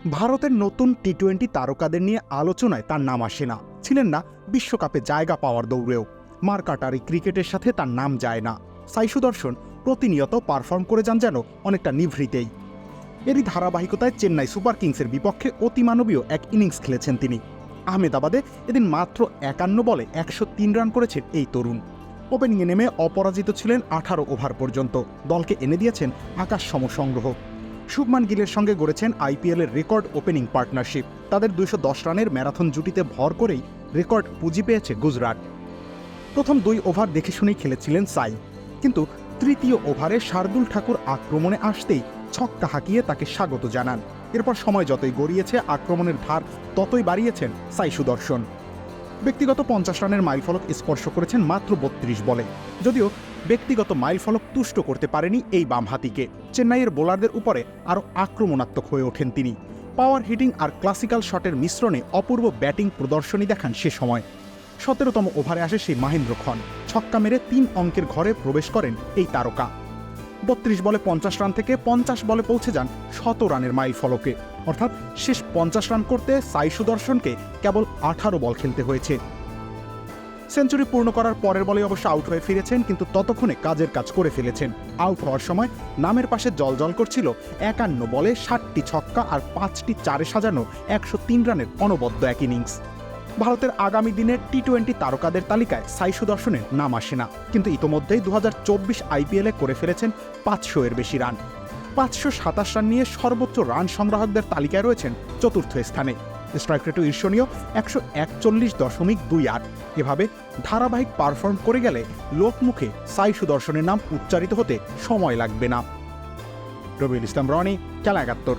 ভারতের নতুন টি-20 তারকাদের নিয়ে আলোচনায় তার নাম আসে না, ছিলেন না বিশ্বকাপে জায়গা পাওয়ার দৌড়েও। মার্কাটারি ক্রিকেটের সাথে তার নাম যায় না। সাই সুদর্শন প্রতিনিয়ত পারফর্ম করে যান যেন অনেকটা নিভৃতেই। এরই ধারাবাহিকতায় চেন্নাই সুপার কিংসের বিপক্ষে অতিমানবীয় এক ইনিংস খেলেছেন তিনি। আহমেদাবাদে এদিন মাত্র 51 বলে 103 রান করেছেন এই তরুণ। ওপেনিংয়ে নেমে অপরাজিত ছিলেন 18 ওভার পর্যন্ত। দলকে এনে দিয়েছেন আকাশ সম সংগ্রহ। শুভমান গিলের সঙ্গে গড়েছেন আইপিএলের রেকর্ড ওপেনিং পার্টনারশিপ। তাদের 210 রানের ম্যারাথন জুটিতে ভর করেই রেকর্ড পুঁজি পেয়েছে গুজরাট। প্রথম 2 ওভার দেখে শুনেই খেলেছিলেন সাই, কিন্তু তৃতীয় ওভারে শার্দুল ঠাকুর আক্রমণে আসতেই ছক্কা হাঁকিয়ে তাকে স্বাগত জানান। এরপর সময় যতই গড়িয়েছে আক্রমণের ধার ততই বাড়িয়েছেন সাই সুদর্শন। ব্যক্তিগত 50 রানের মাইলফলক স্পর্শ করেছেন মাত্র 32 বলে। যদিও ব্যক্তিগত মাইলফলক তুষ্ট করতে পারেনি এই বামহাতিকে। চেন্নাইয়ের বোলারদের উপরে আরও আক্রমণাত্মক হয়ে ওঠেন তিনি। পাওয়ার হিটিং আর ক্লাসিক্যাল শটের মিশ্রণে অপূর্ব ব্যাটিং প্রদর্শনী দেখান সে সময়। 17তম ওভারে আসে সেই মহেন্দ্র খন। ছক্কা মেরে 3 অঙ্কের ঘরে প্রবেশ করেন এই তারকা। 32 বলে 50 রান থেকে 50 বলে পৌঁছে যান 100 রানের মাইল ফলকে। অর্থাৎ শেষ 50 রান করতে সাই সুদর্শনকে কেবল 18 বল খেলতে হয়েছে। সেঞ্চুরি পূর্ণ করার পরের বলে অবশ্য আউট হয়ে ফিরেছেন, কিন্তু ততক্ষণে কাজের কাজ করে ফেলেছেন। আউট হওয়ার সময় নামের পাশে জলজল করছিল 51 বলে 60টি ছক্কা আর 5টি চারে সাজানো 103 রানের অনবদ্য এক ইনিংস। ভারতের আগামী দিনের টি-20 তারকাদের তালিকায় সাই সুদর্শনের নাম আসে না, কিন্তু ইতোমধ্যেই 2024 আইপিএলে করে ফেলেছেন 500-এর বেশি রান। 527 রান নিয়ে সর্বোচ্চ রান সংগ্রাহকদের তালিকায় রয়েছেন চতুর্থ স্থানে। স্ট্রাইক রেটও ঈর্ষণীয় 141.28। এভাবে ধারাবাহিক পারফর্ম করে গেলে লোকমুখে সাই সুদর্শনের নাম উচ্চারিত হতে সময় লাগবে না। রবিউল ইসলাম রনি, খেলা 71।